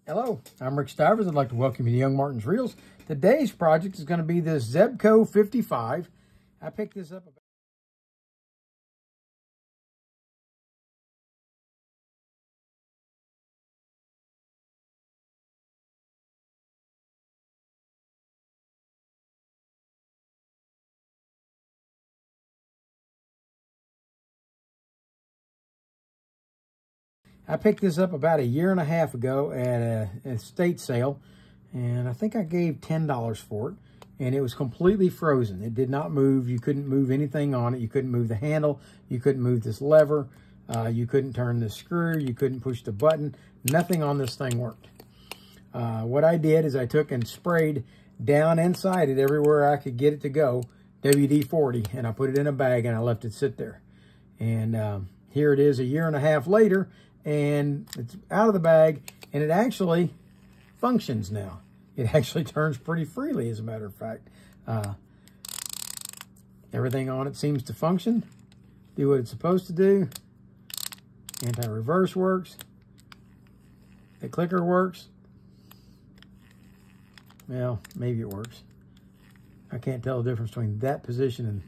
Hello, I'm Rick Stivers. I'd like to welcome you to Young Martin's Reels. Today's project is going to be this Zebco 55. I picked this up about a year and a half ago at a estate sale, and I think I gave $10 for it, and it was completely frozen. It did not move. You couldn't move anything on it. You couldn't move the handle. You couldn't move this lever. You couldn't turn this screw. You couldn't push the button. Nothing on this thing worked. What I did is I took and sprayed down inside it everywhere I could get it to go, WD-40, and I put it in a bag and I left it sit there. And here it is a year and a half later, and it's out of the bag, and it actually functions now. It actually turns pretty freely, as a matter of fact. Everything on it seems to function, do what it's supposed to do. Anti-reverse works. The clicker works. Well, maybe it works. I can't tell the difference between that position and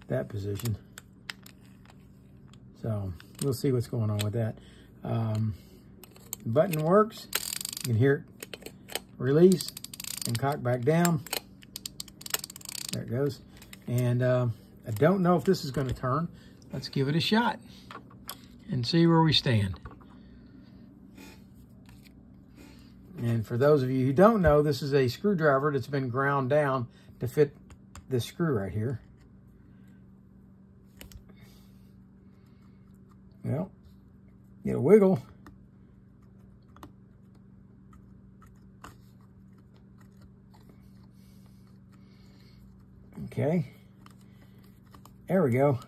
that position. So we'll see what's going on with that. The button works. You can hear it release and cock back down. There it goes. And I don't know if this is going to turn. Let's give it a shot and see where we stand. And for those of you who don't know, this is a screwdriver that's been ground down to fit this screw right here. Well, get a wiggle. Okay. There we go.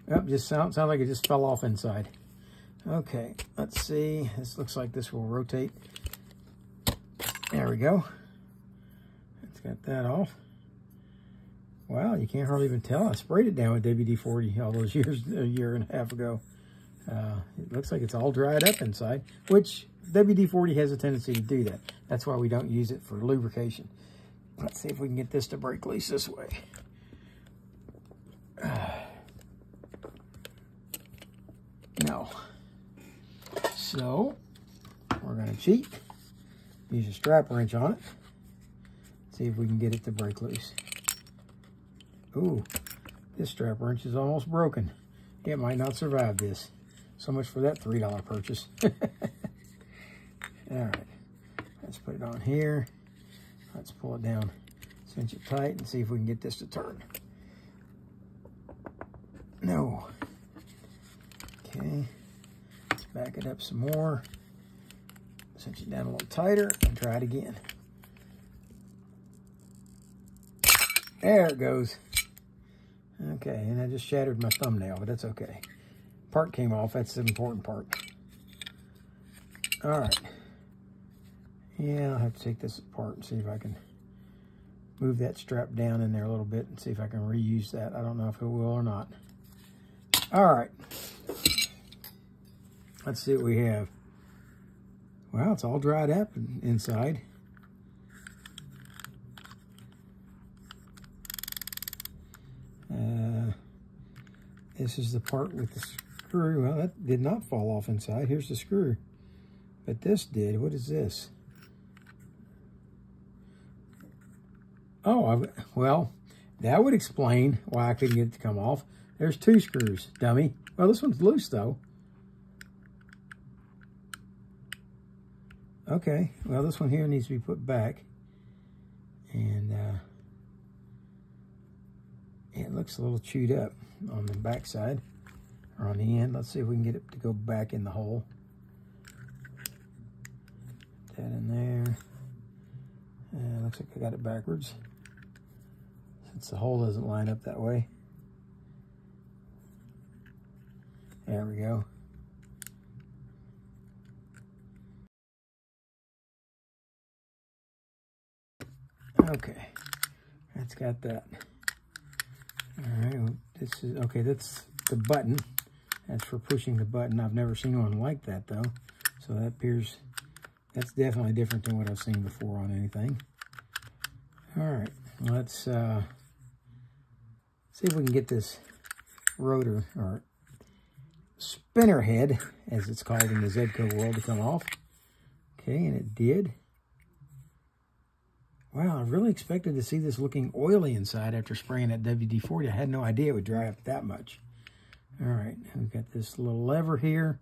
Oh, just sound like it just fell off inside. Okay, let's see. This looks like this will rotate. There we go. Let's get that off. Wow, you can't hardly even tell. I sprayed it down with WD-40 all those years, a year and a half ago. It looks like it's all dried up inside, which WD-40 has a tendency to do that. That's why we don't use it for lubrication. Let's see if we can get this to break loose this way. No. So, we're going to cheat. Use a strap wrench on it. See if we can get it to break loose. Ooh, this strap wrench is almost broken. It might not survive this. So much for that $3 purchase. All right, let's put it on here. Let's pull it down, cinch it tight, and see if we can get this to turn. No. Okay, let's back it up some more. Cinch it down a little tighter and try it again. There it goes. Okay, and I just shattered my thumbnail, but that's okay. Part came off, that's the important part. All right. Yeah, I'll have to take this apart and see if I can move that strap down in there a little bit and see if I can reuse that. I don't know if it will or not. All right. Let's see what we have. Wow, it's all dried up inside. This is the part with the screw. Well, that did not fall off inside. Here's the screw. But this did. What is this? Oh, well, that would explain why I couldn't get it to come off. There's two screws, dummy. Well, this one's loose, though. Okay, well, this one here needs to be put back. And it looks a little chewed up on the back side, or on the end. Let's see if we can get it to go back in the hole. Put that in there. Looks like I got it backwards, since the hole doesn't line up that way. There we go. Okay, that's got that. All right, well, this is, okay, that's the button. That's for pushing the button. I've never seen one like that, though. So that appears, that's definitely different than what I've seen before on anything. All right, let's see if we can get this rotor, or spinner head, as it's called in the Zebco world, to come off. Okay, and it did. Wow, I really expected to see this looking oily inside after spraying that WD-40. I had no idea it would dry up that much. All right, we've got this little lever here.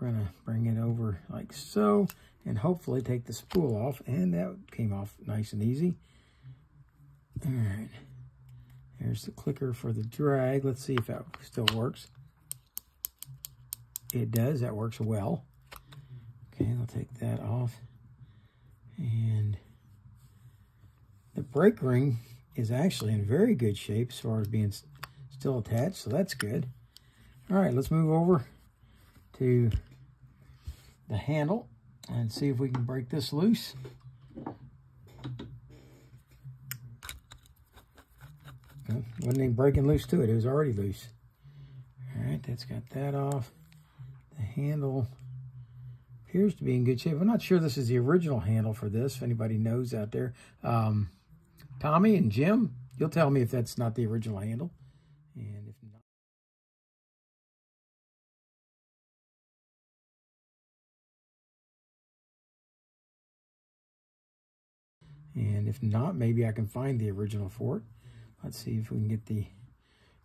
We're gonna bring it over like so, and hopefully take the spool off, and that came off nice and easy. All right, there's the clicker for the drag. Let's see if that still works. It does, that works well. Okay, I'll take that off. And the brake ring is actually in very good shape as far as being still attached, so that's good. All right, let's move over to the handle and see if we can break this loose. Well, wasn't even breaking loose to it, it was already loose. All right, that's got that off. The handle appears to be in good shape. I'm not sure this is the original handle for this, if anybody knows out there. Tommy and Jim, you'll tell me if that's not the original handle. And if not, maybe I can find the original for it. Let's see if we can get the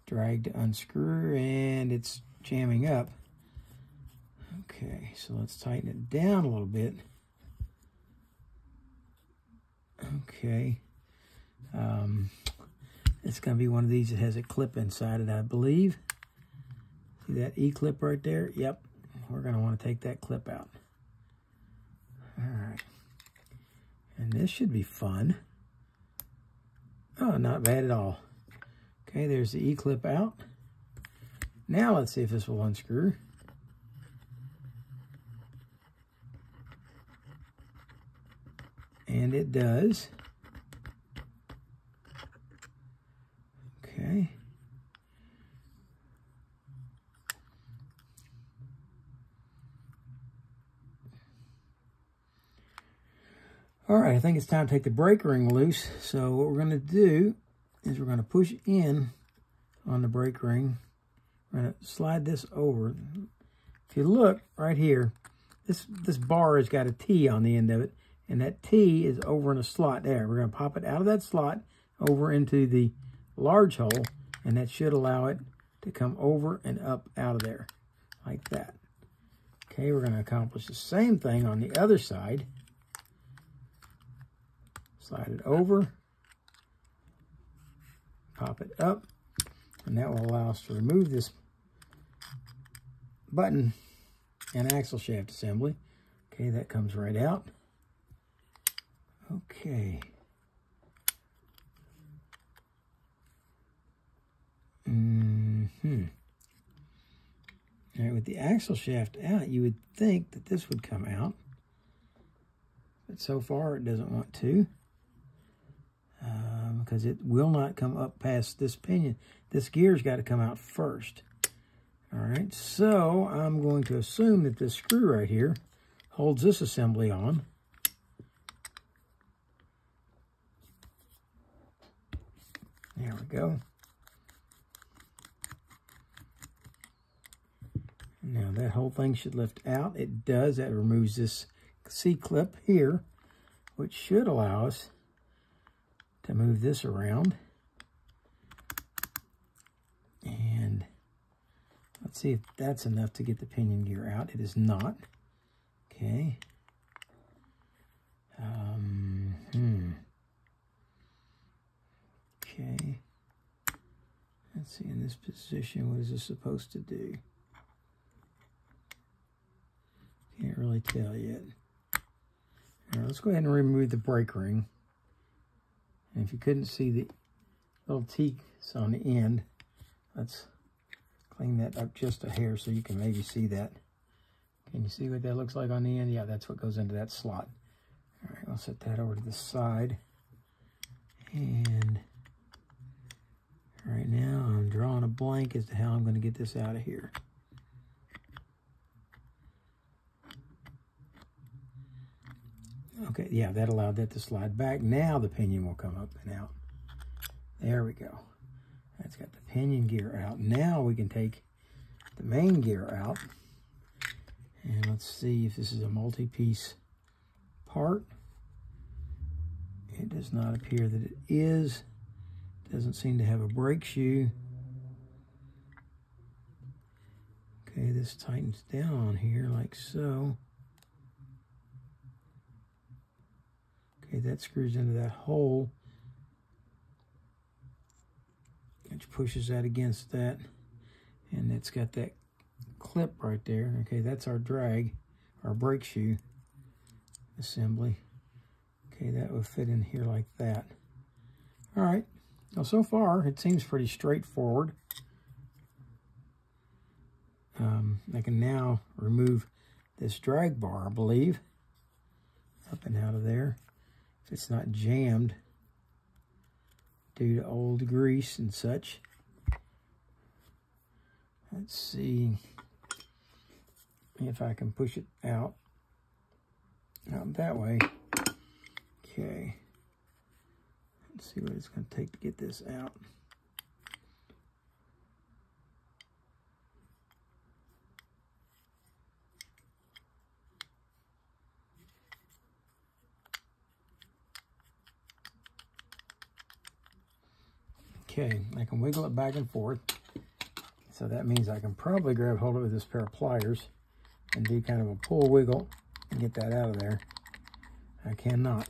drag to unscrew, and it's jamming up. Okay, so let's tighten it down a little bit. Okay. It's going to be one of these that has a clip inside it, I believe. See that E-clip right there? Yep. We're going to want to take that clip out. All right. And this should be fun. Oh, not bad at all. Okay, there's the E-clip out. Now let's see if this will unscrew. And it does. Okay. All right, I think it's time to take the brake ring loose. So what we're going to do is we're going to push in on the brake ring. We're going to slide this over. If you look right here, this bar has got a T on the end of it, and that T is over in a slot there. We're going to pop it out of that slot over into the large hole, and that should allow it to come over and up out of there like that. Okay, we're going to accomplish the same thing on the other side. Slide it over, pop it up, and that will allow us to remove this button and axle shaft assembly. Okay, that comes right out. Okay. All right, with the axle shaft out, you would think that this would come out, but so far it doesn't want to, because it will not come up past this pinion. This gear's got to come out first. All right, so I'm going to assume that this screw right here holds this assembly on. There we go. Now that whole thing should lift out. It does. That removes this C-clip here, which should allow us to move this around. And let's see if that's enough to get the pinion gear out. It is not. Okay. Okay. Let's see, in this position, what is this supposed to do? Can't really tell yet. All right, let's go ahead and remove the brake ring. And if you couldn't see the little teeth on the end, let's clean that up just a hair so you can maybe see that. Can you see what that looks like on the end? Yeah, that's what goes into that slot. All right, I'll set that over to the side. And right now I'm drawing a blank as to how I'm going to get this out of here. Okay, yeah, that allowed that to slide back. Now the pinion will come up and out. There we go. That's got the pinion gear out. Now we can take the main gear out. And let's see if this is a multi-piece part. It does not appear that it is. Doesn't seem to have a brake shoe. Okay, this tightens down on here like so. Okay, that screws into that hole, which pushes that against that. And it's got that clip right there. Okay, that's our drag, our brake shoe assembly. Okay, that will fit in here like that. All right, now so far it seems pretty straightforward. I can now remove this drag bar, I believe, up and out of there, if it's not jammed due to old grease and such. Let's see if I can push it out that way. Okay, let's see what it's going to take to get this out. Okay, I can wiggle it back and forth. So that means I can probably grab hold of it with this pair of pliers and do kind of a pull wiggle and get that out of there. I cannot.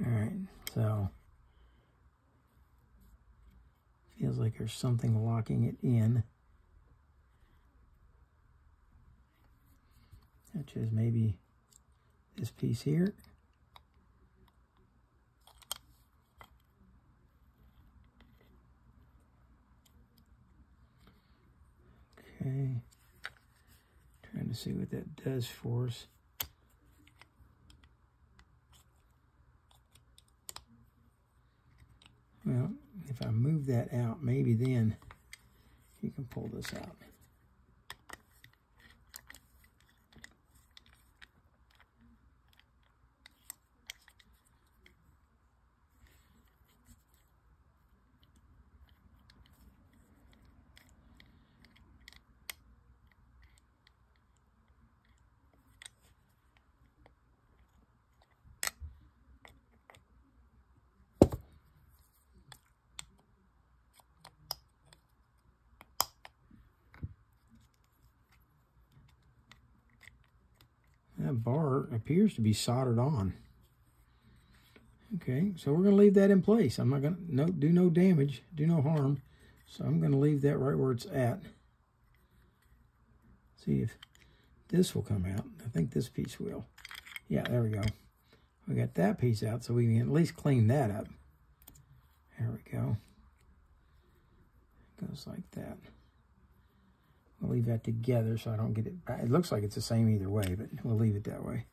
All right, so feels like there's something locking it in. Such as maybe this piece here. Okay, trying to see what that does for us. Well, if I move that out, maybe then you can pull this out. That bar appears to be soldered on. Okay, so we're going to leave that in place. I'm not going to do no damage, do no harm. So I'm going to leave that right where it's at. See if this will come out. I think this piece will. Yeah, there we go. We got that piece out, so we can at least clean that up. There we go. It goes like that. We'll leave that together so I don't get it back. It looks like it's the same either way, but we'll leave it that way.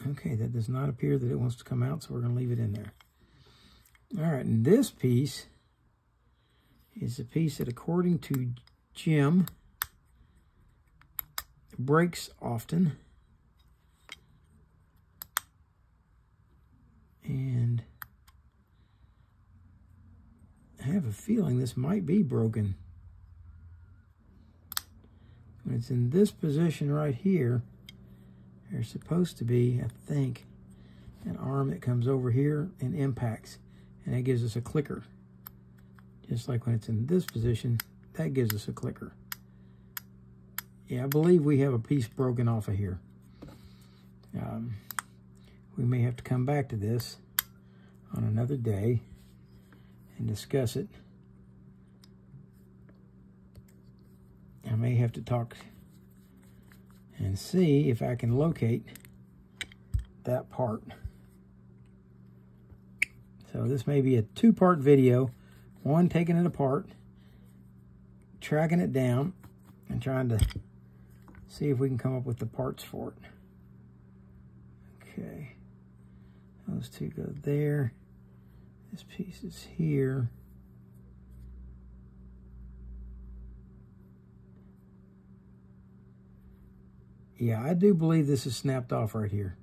Okay, that does not appear that it wants to come out, so we're going to leave it in there. All right, and this piece is a piece that, according to Jim, breaks often. And I have a feeling this might be broken. When it's in this position right here, there's supposed to be, I think, an arm that comes over here and impacts, and that gives us a clicker. Just like when it's in this position, that gives us a clicker. Yeah, I believe we have a piece broken off of here. We may have to come back to this on another day and discuss it. I may have to talk and see if I can locate that part. So this may be a two-part video. One, taking it apart, tracking it down, and trying to see if we can come up with the parts for it. Okay. Those two go there. This piece is here. Yeah, I do believe this is snapped off right here.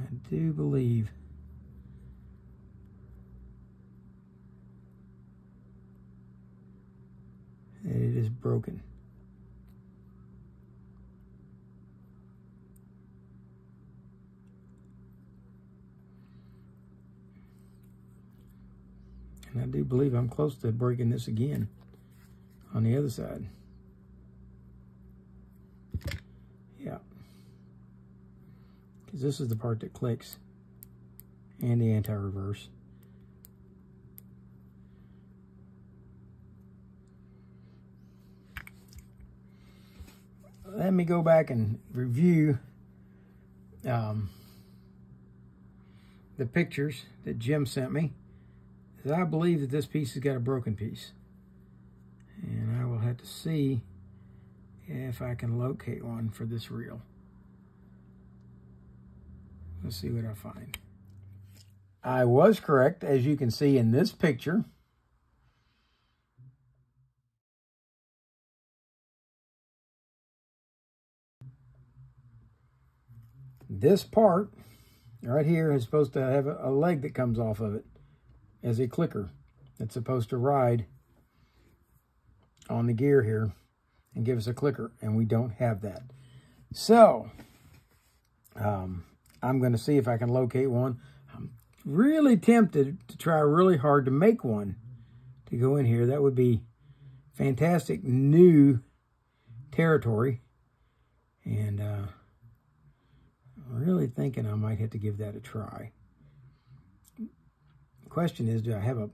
I do believe. That it is broken. And I do believe I'm close to breaking this again on the other side. Yeah. Because this is the part that clicks and the anti-reverse. Let me go back and review the pictures that Jim sent me. I believe that this piece has got a broken piece. And I will have to see if I can locate one for this reel. Let's see what I find. I was correct, as you can see in this picture. This part right here is supposed to have a leg that comes off of it as a clicker. It's supposed to ride on the gear here and give us a clicker, and we don't have that. So I'm going to see if I can locate one. I'm really tempted to try really hard to make one to go in here. That would be fantastic new territory, and I'm really thinking I might have to give that a try. The question is, do I have a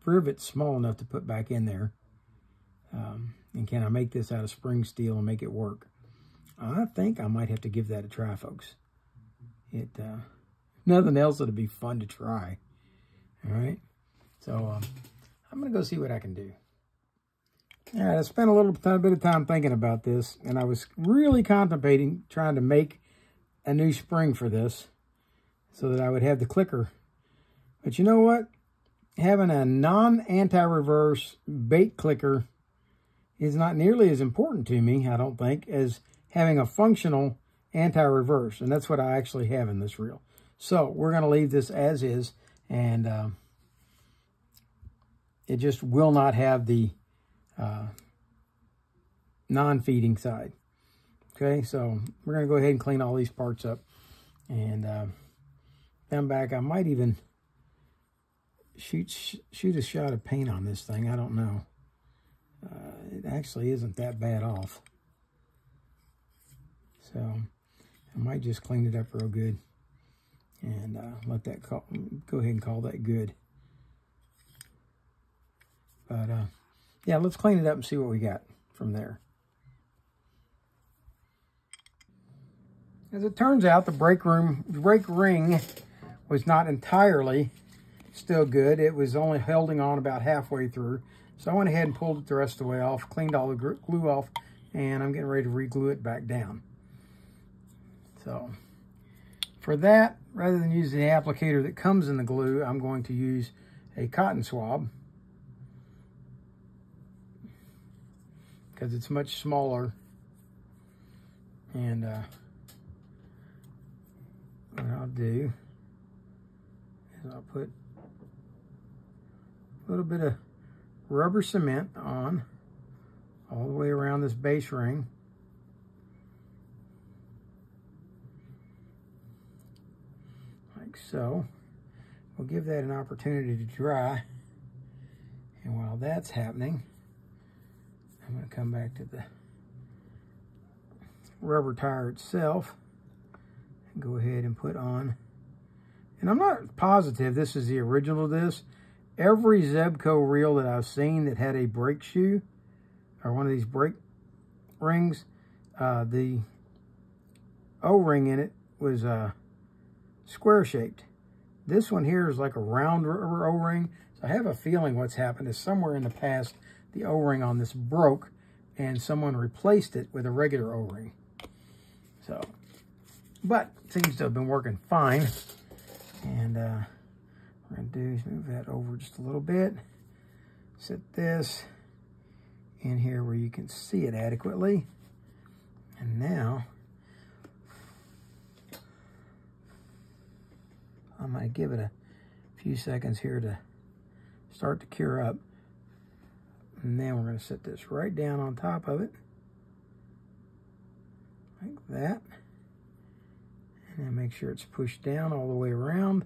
rivet small enough to put back in there? And can I make this out of spring steel and make it work? I think I might have to give that a try, folks. Nothing else, it'll be fun to try. All right. So I'm going to go see what I can do. All right, I spent a little bit of time thinking about this, and I was really contemplating trying to make a new spring for this so that I would have the clicker. But you know what? Having a non-anti-reverse bait clicker is not nearly as important to me, I don't think, as having a functional anti-reverse. And that's what I actually have in this reel. So we're going to leave this as is, and it just will not have the non-feeding side. Okay, so we're going to go ahead and clean all these parts up. And come back, I might even shoot a shot of paint on this thing. I don't know. It actually isn't that bad off. So I might just clean it up real good and let that go ahead and call that good. But yeah, let's clean it up and see what we got from there. As it turns out, the brake ring was not entirely still good. It was only holding on about halfway through. So I went ahead and pulled it the rest of the way off, cleaned all the glue off, and I'm getting ready to re-glue it back down. So for that, rather than use the applicator that comes in the glue, I'm going to use a cotton swab because it's much smaller. And what I'll do is I'll put a little bit of rubber cement on all the way around this base ring. Like so. We'll give that an opportunity to dry. And while that's happening, I'm going to come back to the rubber tire itself and go ahead and put on. And I'm not positive this is the original of this. Every Zebco reel that I've seen that had a brake shoe or one of these brake rings, the O-ring in it was square shaped. This one here is like a round rubber O-ring. So I have a feeling what's happened is somewhere in the past, the O-ring on this broke and someone replaced it with a regular O-ring. So, but it seems to have been working fine. And what we're going to do is move that over just a little bit. Set this in here where you can see it adequately. And now I'm going to give it a few seconds here to start to cure up. And then we're going to set this right down on top of it, like that. And then make sure it's pushed down all the way around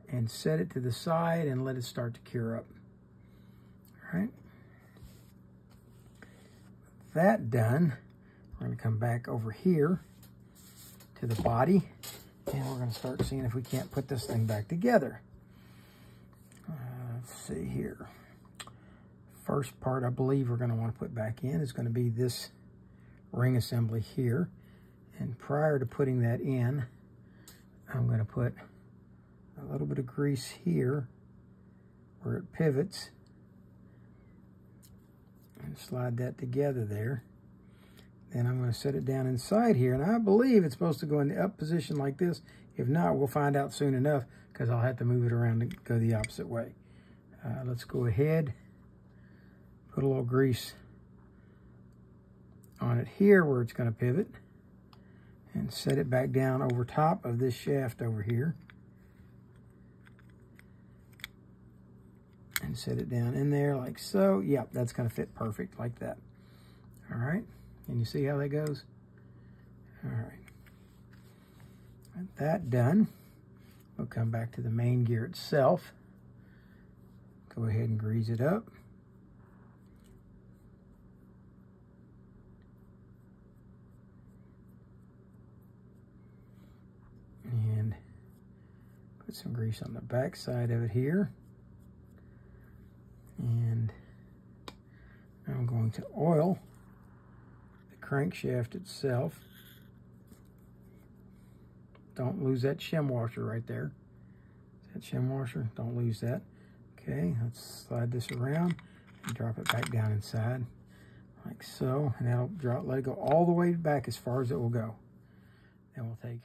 and set it to the side and let it start to cure up. All right. That done, we're going to come back over here to the body, and we're going to start seeing if we can't put this thing back together. Let's see here. First part I believe we're going to want to put back in is going to be this ring assembly here. And prior to putting that in, I'm going to put a little bit of grease here where it pivots and slide that together there. Then I'm going to set it down inside here, and I believe it's supposed to go in the up position like this. If not, we'll find out soon enough because I'll have to move it around and go the opposite way. Let's go ahead, put a little grease on it here where it's going to pivot, and set it back down over top of this shaft over here. And set it down in there like so. Yep, that's going to fit perfect like that. All right, and you see how that goes? All right. With that done, we'll come back to the main gear itself. Go ahead and grease it up. And put some grease on the back side of it here. And I'm going to oil the crankshaft itself. Don't lose that shim washer right there. That shim washer, don't lose that. Okay, let's slide this around and drop it back down inside like so. And that'll let it go all the way back as far as it will go. Then we'll take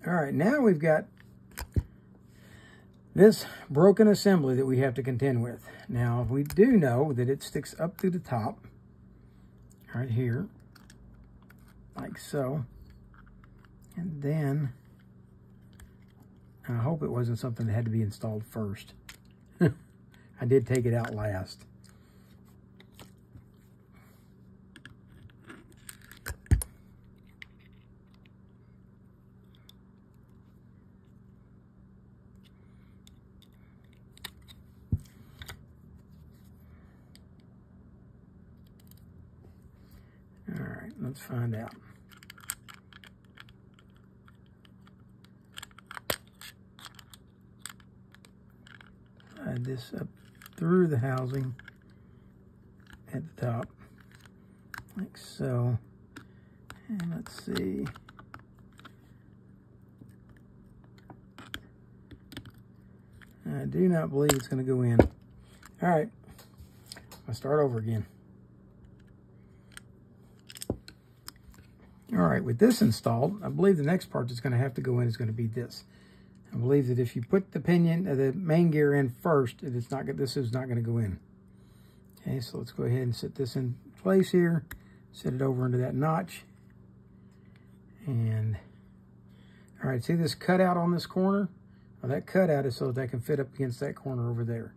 All right, now we've got this broken assembly that we have to contend with. Now, we do know that it sticks up through the top, right here, like so. And then, I hope it wasn't something that had to be installed first. I did take it out last. Let's find out. Slide this up through the housing at the top, like so. And let's see. I do not believe it's going to go in. All right, I'll start over again. All right, with this installed, I believe the next part that's going to have to go in is going to be this. I believe that if you put the pinion, the main gear in first, it's not good. This is not going to go in. Okay, so let's go ahead and set this in place here. Set it over into that notch. And all right, see this cutout on this corner? Well, that cutout is so that can fit up against that corner over there.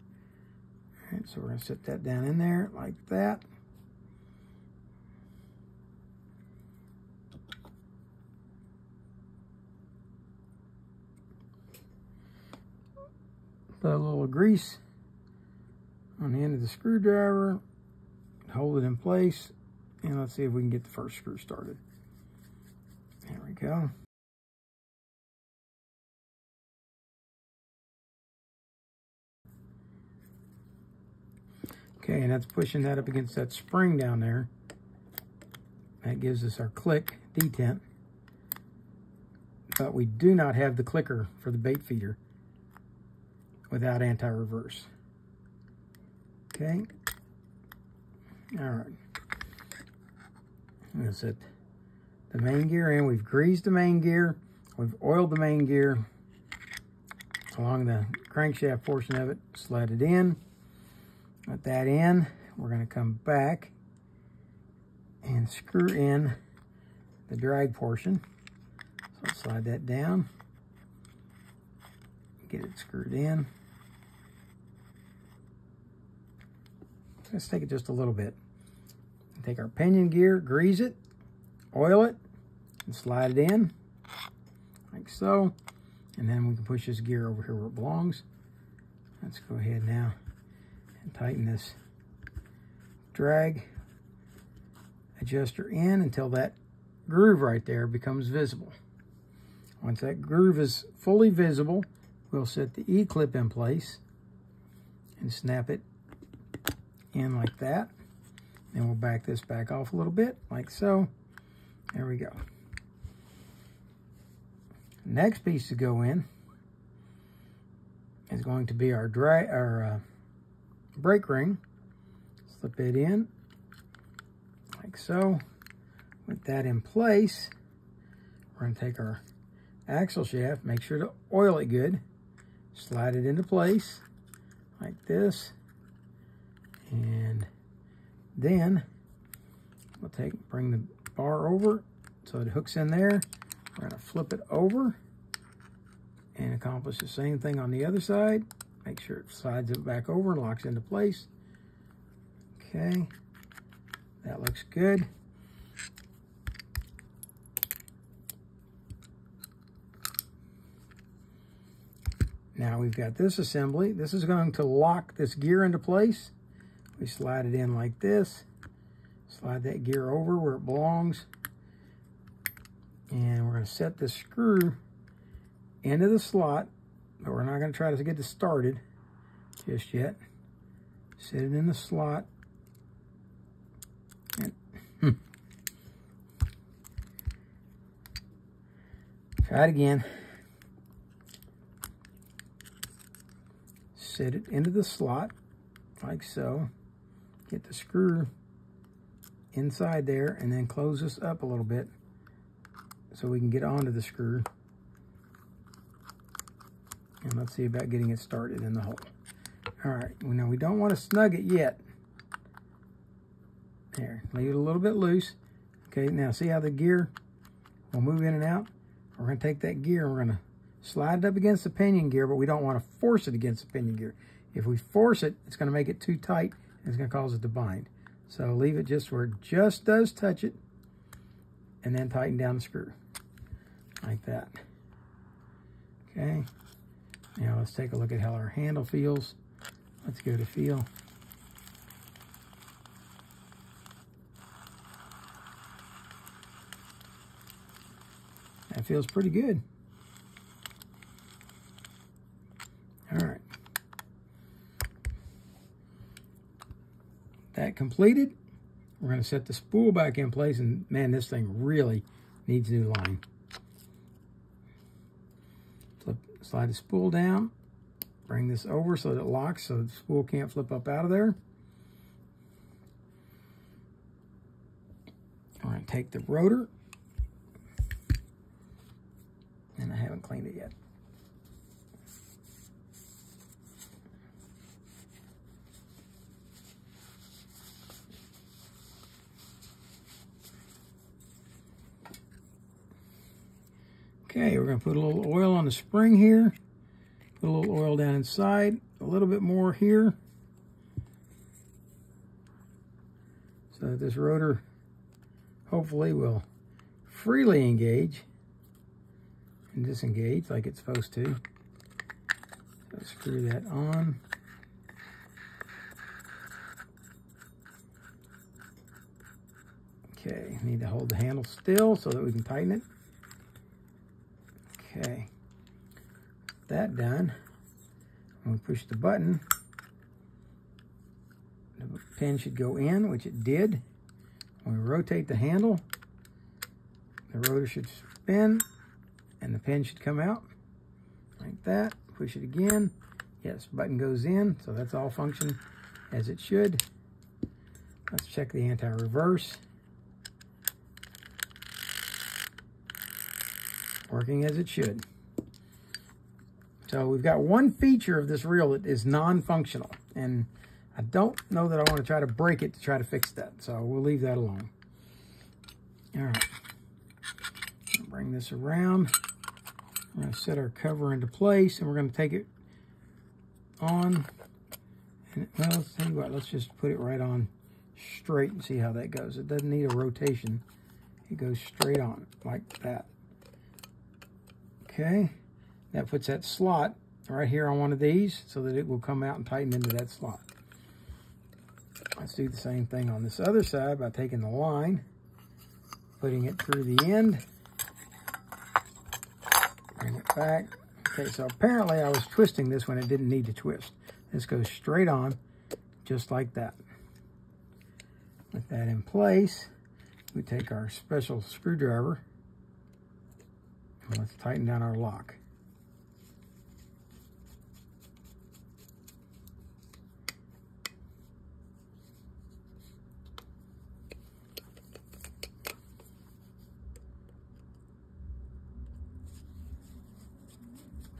All right, so we're going to set that down in there like that. Put a little grease on the end of the screwdriver, hold it in place, and let's see if we can get the first screw started. There we go. Okay, and that's pushing that up against that spring down there. That gives us our click detent. But we do not have the clicker for the bait feeder without anti-reverse. Okay. All right. Let's set the main gear in. We've greased the main gear. We've oiled the main gear along the crankshaft portion of it. Slide it in. Let that in. We're going to come back and screw in the drag portion. So slide that down. Get it screwed in. Let's take it just a little bit. Take our pinion gear, grease it, oil it, and slide it in, like so. And then we can push this gear over here where it belongs. Let's go ahead now and tighten this drag adjuster in until that groove right there becomes visible. Once that groove is fully visible, we'll set the E-clip in place and snap it in like that. And we'll back this back off a little bit, like so. There we go. Next piece to go in is going to be our brake ring. Slip it in, like so. With that in place, we're going to take our axle shaft, make sure to oil it good, slide it into place, like this. And then we'll bring the bar over so it hooks in there. We're going to flip it over and accomplish the same thing on the other side. Make sure it slides it back over and locks into place. Okay, that looks good. Now we've got this assembly. This is going to lock this gear into place. We slide it in like this. Slide that gear over where it belongs. And we're going to set the screw into the slot, but we're not going to try to get this started just yet. Set it in the slot. And try it again. Set it into the slot like so. Get the screw inside there and then close this up a little bit so we can get onto the screw. And let's see about getting it started in the hole. All right, well, now we don't want to snug it yet. There, leave it a little bit loose. Okay, now see how the gear will move in and out? We're going to take that gear and we're going to slide it up against the pinion gear, but we don't want to force it against the pinion gear. If we force it, it's going to make it too tight and it's going to cause it to bind. So leave it just where it just does touch it and then tighten down the screw like that. Okay, now let's take a look at how our handle feels. Let's give it a feel. That feels pretty good. All right. That completed. We're going to set the spool back in place, and man, this thing really needs new line. Slide the spool down. Bring this over so that it locks so the spool can't flip up out of there. We're going to take the rotor, and I haven't cleaned it yet. Okay, we're going to put a little oil on the spring here. Put a little oil down inside. A little bit more here. So that this rotor hopefully will freely engage and disengage like it's supposed to. So screw that on. Okay, need to hold the handle still so that we can tighten it. Okay, that done. When we push the button, the pin should go in, which it did. When we rotate the handle, the rotor should spin and the pin should come out like that. Push it again. Yes, button goes in, so that's all function as it should. Let's check the anti-reverse. Working as it should. So we've got one feature of this reel that is non-functional, and I don't know that I want to try to break it to try to fix that, so we'll leave that alone. All right, bring this around. We're going to set our cover into place, and we're going to take it on. And, well, let's tell you what, let's just put it right on straight and see how that goes. It doesn't need a rotation. It goes straight on like that. Okay, that puts that slot right here on one of these so that it will come out and tighten into that slot. Let's do the same thing on this other side by taking the line, putting it through the end, bring it back. Okay, so apparently I was twisting this when it didn't need to twist. This goes straight on, just like that. With that in place, we take our special screwdriver. Let's tighten down our lock.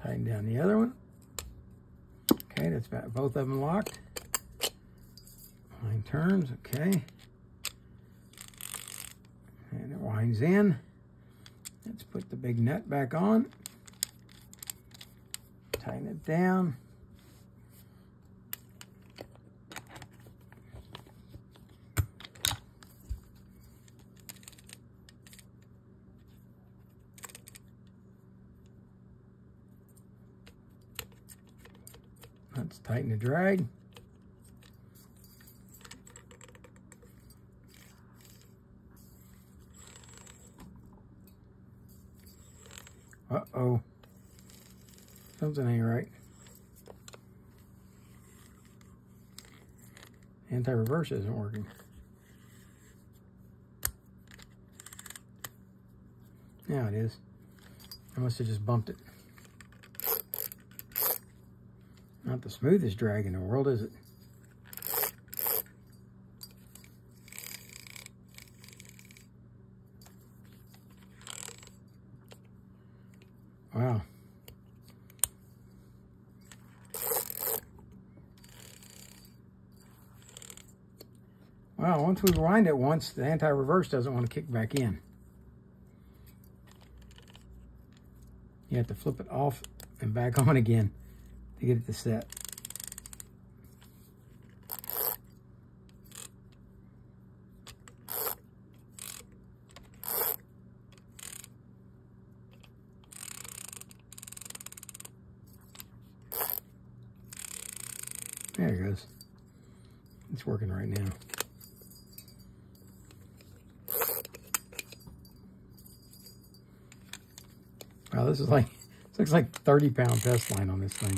Tighten down the other one. Okay, that's about both of them locked. Line turns, okay. And it winds in. Let's put the big nut back on. Tighten it down. Let's tighten the drag. Uh-oh. Something ain't right. Anti-reverse isn't working. Now it is. I must have just bumped it. Not the smoothest drag in the world, is it? Wow. Well, once we wind it once, the anti-reverse doesn't want to kick back in. You have to flip it off and back on again to get it to set. There it goes. It's working right now. Wow, this is like, this looks like 30-pound test line on this thing.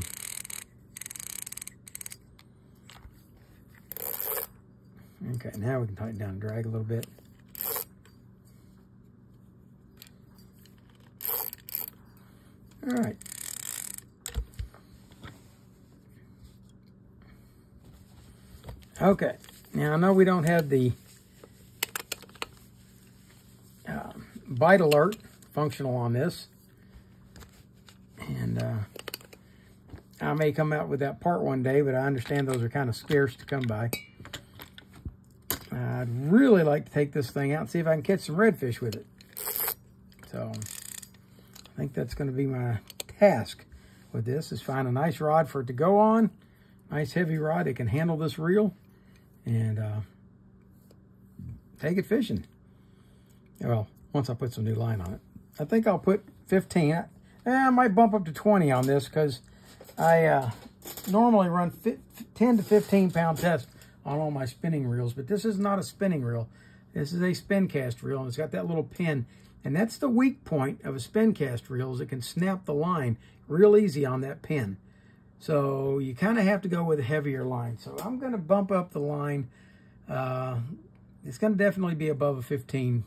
Okay, now we can tighten down and drag a little bit. All right. Okay, now I know we don't have the bite alert functional on this. And I may come out with that part one day, but I understand those are kind of scarce to come by. I'd really like to take this thing out and see if I can catch some redfish with it. So I think that's going to be my task with this, is find a nice rod for it to go on. Nice heavy rod that can handle this reel, and take it fishing. Well, once I put some new line on it. I think I'll put 15. I might bump up to 20 on this, because I normally run 10 to 15 pound test on all my spinning reels, but this is not a spinning reel. This is a spincast reel, and it's got that little pin, and that's the weak point of a spincast reel, is it can snap the line real easy on that pin. So you kind of have to go with a heavier line. So I'm going to bump up the line. It's going to definitely be above a 15.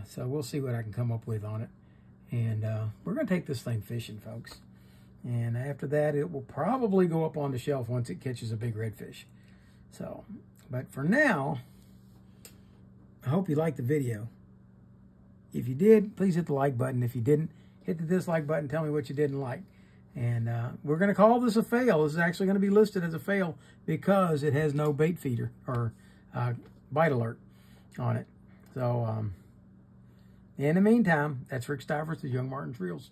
So we'll see what I can come up with on it. And we're going to take this thing fishing, folks. And after that, it will probably go up on the shelf once it catches a big redfish. So, but for now, I hope you liked the video. If you did, please hit the like button. If you didn't, hit the dislike button. Tell me what you didn't like. And we're going to call this a fail. This is actually going to be listed as a fail because it has no bait feeder or bite alert on it. So, in the meantime, that's Rick Stivers of Young Martin's Reels.